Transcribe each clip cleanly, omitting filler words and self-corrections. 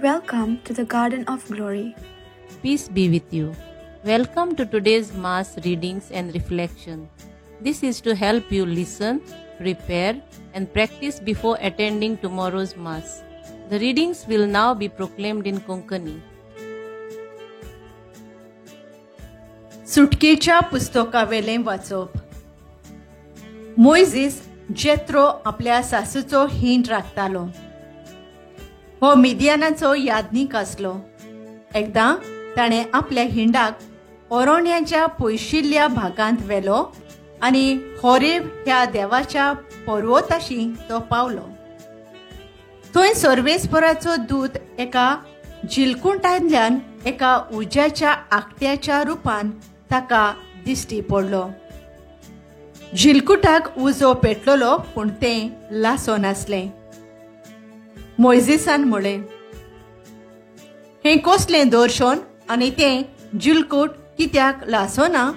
Welcome to the Garden of Glory. Peace be with you. Welcome to today's Mass readings and reflection. This is to help you listen, prepare, and practice before attending tomorrow's Mass. The readings will now be proclaimed in Konkani. सुटकेच्या पुस्तकावेले वाचप. मोइझीस जेत्रो आपल्या सासूचो हिंड राखतालो. हो मिदियानाचो यादनीक आसलो. एकदां ताणें आपल्या हिंडाक अरण्याच्या पयशिल्ल्या भागांत व्हेलो आनी होरेब ह्या देवाच्या पर्वताशी तो पावलो. थंय सर्वेस्पराचो दूत एका जिलकुंटांतल्यान एका उज्याच्या आकट्याच्या रुपान ताका दिश्टी पडलो. जिलकुटाक उजो पेटलोलो पूण तें लासो नासलें. मोइझीसान म्हळें, हें कसलें दर्शन आनी तें जिलकूट कित्याक लासोना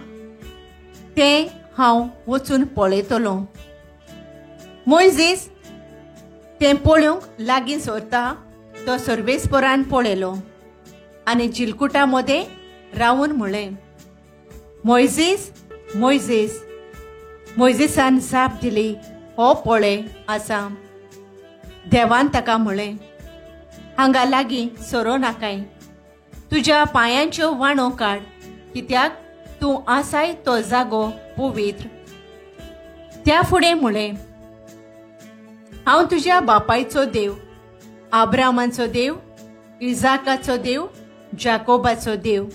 तें हांव वचून पळयतलों. मोइझीस तें पळोवंक लागीं सरता तो सर्वेस्परान पळयलो आनी जिलकुटा मदें रावून म्हळें, मोइझीस, मोइझीस. मोइझीसान जाप दिली, हो पळय आसा. देवान ताका म्हळें, हांगा लागीं सरो नाकाय. तुज्या पांयांच्यो वाणो काड, कित्याक तूं आसाय तो जागो पवित्र. त्या फुडें म्हळें, हांव तुज्या बापायचो देव, आब्रामाचो देव, इजाकाचो देव, जाकोबाचो देव.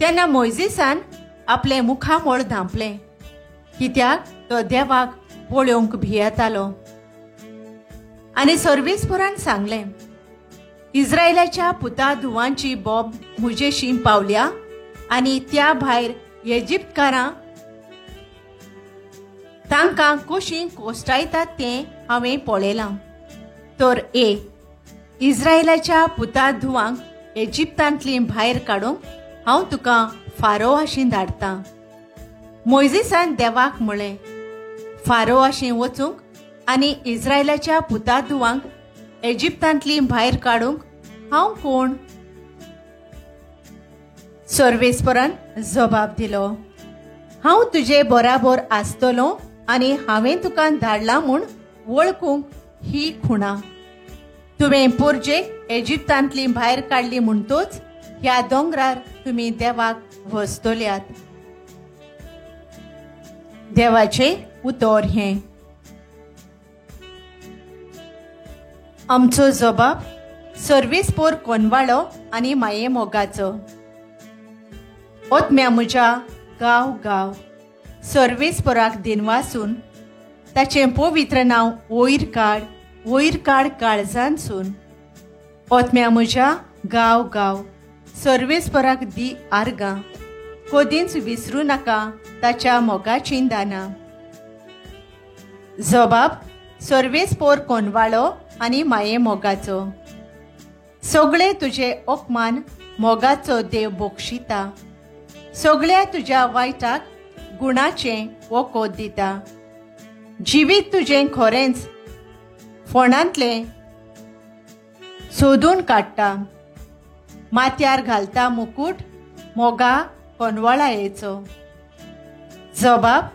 तेन्ना मोइझीसान आपलें मुखामोळ धांपलें, कित्याक तो देवाक पळोवंक भियेतालो. आनी सर्वेस्परान सांगलें, इस्रायलाच्या पुता धुवांची बोब म्हजेशी पावल्या आनी त्या भायर इजिप्तकारां तांकां कशीं कोश्टायतात तें हांवें पळयलां. तर इस्रायलाच्या पुता धुवांक इजिप्तांतली भायर काडूंक हांव तुका फारोआशी धाडटां. मोइझीसान देवाक म्हळें, फारोआशी वचूंक आनी इस्रायलाच्या पुता धुवांक इजिप्तांतली भायर काडूंक हांव कोण? सर्वेस्परान जबाब दिलो, हांव तुजे बराबर आसतलों आनी हांवें तुका धाडलां म्हूण वळखूंक ही खुणा. तुवें पुर्जेक इजिप्तांतली भायर काडली म्हणटूच ह्या दोंगरार तुमी देवाक वस्तोल्यात. देवाचें उतर हें. आमचो जबाब सर्वेस्पर कोनवाळो आनी माये मोगाचो. ओतम्या म्हज्या गांव गांव सर्वेस्पराक दिनवासून ताचें पवित्र नांव वयर काड काळजांतसून. ओतम्या म्हज्या गांव गांव सर्वेस्पराक दी आर्गां. कदींच विसरूं नाका ताच्या मोगाचीं दानां. जबाब सर्वेस्पर कोनवाळो आनी माये मोगाचो. सगळे तुजे अपमान मोगाचो देव बोक्षिता. सगळ्या तुज्या वायटाक गुणाचें वखद दिता. जिवीत तुजें खरेंच फोंडांतलें सोदून काडटा. माथ्यार घालता मुकूट मोगा कोनवाळायेचो. जबाब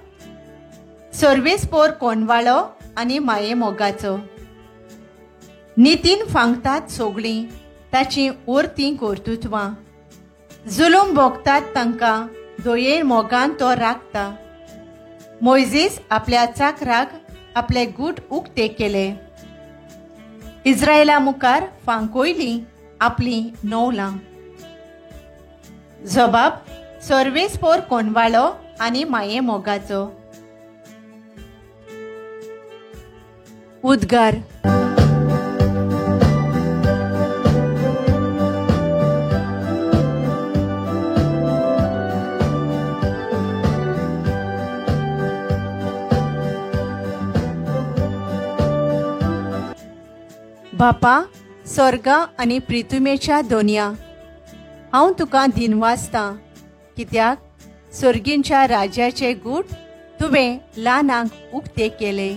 सर्वेस्पर कोनवाळो आनी माये मोगाचो. नितीन फांगतात सगळीं ताची उरतीं कर्तुत्वां. जुलूम भोगतात तांकां दोये मोगान तो राखता. मोइझीस आपल्या चाकराक आपले गूट उक्ते केले. इस्रायला मुखार फांकोयली आपली नौलां. जबाब सर्वेस्पर कोनवाळो आनी माये मोगाचो. उद्गार. बापा, स्वर्गा आनी पृथ्वीच्या दोनया, हांव तुका दिनवासतां, कित्याक सर्गींच्या राजाचे गूट तुवें ल्हानांक उक्ते केले.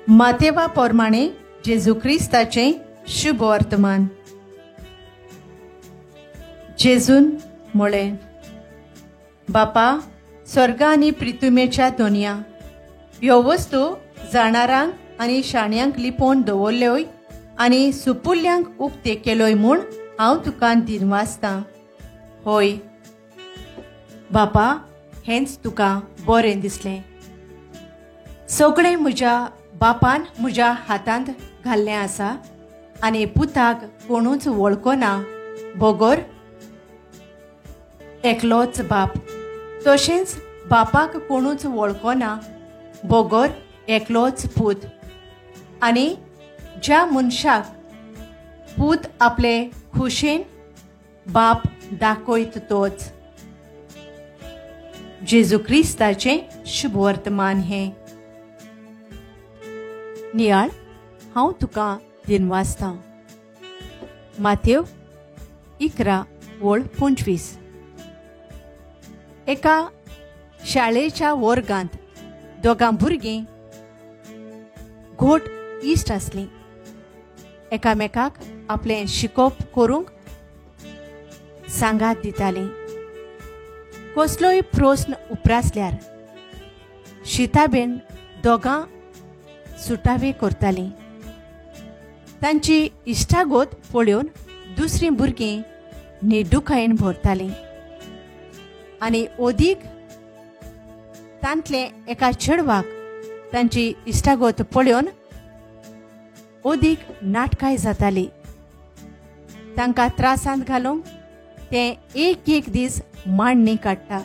मातेवा प्रमाणे जेजू क्रिस्ताचे शुभ वर्तमान. जेजून म्हळें, बापा, स्वर्ग आनी पृथ्वीच्या दोनया ह्यो वस्तू जाणारांक आनी शाण्यांक लिपोवन दवरल्योय आनी सुपुल्यांक उक्ते केलोय म्हूण हांव तुका दिनवासतां. होय बापा, हेंच तुका बरें दिसलें. सगळें म्हज्या बापान म्हज्या हातांत घाल्लें आसा आनी पुताक कोणूच वळखना बगोर एकलोच बाप. तशेंच बापाक कोणूच वळखना बगोर एकलोच पूत. आनी ज्या मनशाक पूत आपले खुशेन बाप दाखयत तोच. जेजू क्रिस्ताचें शुभ वर्तमान हें. नियाळ, हांव तुका दिनवासतां. मातेव 11:25. एका शाळेच्या वर्गांत दोगां भुरगीं घोट इश्ट आसलीं. एकामेकाक आपलें शिकोवप करूंक सांगात दितालीं. कसलोय प्रस्न उपरासल्यार शिताबेन दोगां सुटावे करतालीं. तांची इश्टागोत पळोवन दुसरीं भुरगीं निडुकायेन भरतालीं. आनी ओदीक तांतले एका चेडवाक तांची इश्टागोत पळोवन ओदीक नाटकाय जाताली. तांकां त्रासांत घालूंक ते एक दीस मांडणी काडटा.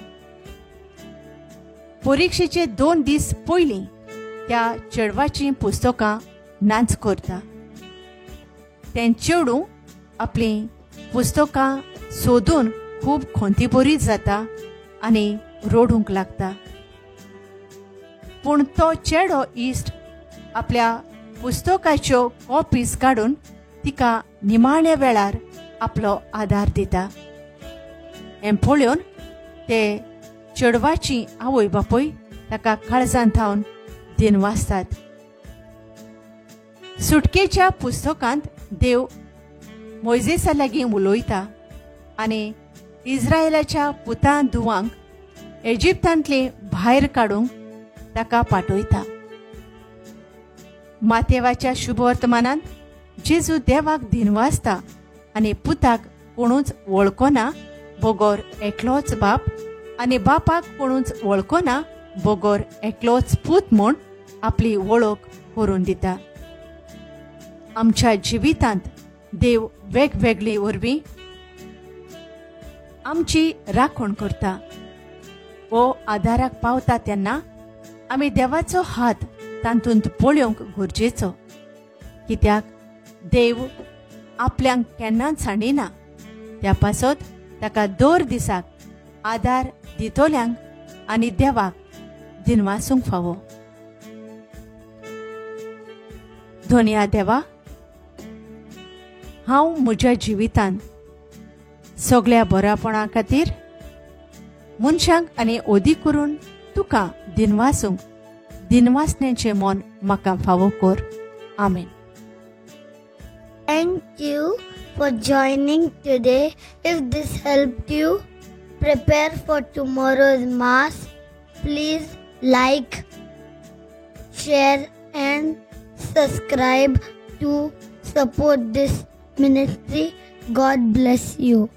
परिक्षेचे 2 दीस पयलीं त्या चेडवाचीं पुस्तकां नाच करता. तें चेडूं आपलीं पुस्तकां सोदून खूब खोंतीबोरीत जाता आनी रोडूंक लागता. पूण तो चेडो इश्ट आपल्या पुस्तकाच्यो कॉपीज काडून तिका निमाण्या वेळार आपलो आदार दिता. हें पळोवन ते चेडवाची आवय बापूय ताका काळजांत थावन दिनवासतात. सुटकेच्या पुस्तकांत देव मोइजेसा लागीं उलोयता आनी इस्रायेलाच्या पुतां धुवांक इजिप्तांतले भायर काडूंक ताका पाठयता. मातेवाच्या शुभ वर्तमानांत जेजू देवाक दिनवासता आनी पुताक कोणूच वळखना बगोर एकलोच बाप आनी बापाक कोणूच वळखना बगोर एकलोच पूत म्हूण आपली वळख करून दिता. आमच्या जिवितांत देव वेगवेगळी वरवीं आमची राखण करता. वो आदाराक पावता तेन्ना आमी देवाचो हात तांतूंत पळोवंक गरजेचो. कित्याक देव आपल्यांक केन्नाच सांडिना. त्या पासत ताका दर दिसाक आदार दितोल्यांक आनी देवाक दिनवासूंक फावो. धन्या देवा, हांव म्हज्या जिवितांत सगळ्या बऱ्यापणा खातीर मनशांक आनी ओदी करून तुका दिनवासूंक दिनवासण्याचें मोन म्हाका फावो कर. आमेन. Thank you for joining today. If this helped you prepare for tomorrow's Mass, please like, share and subscribe to support this ministry. God bless you.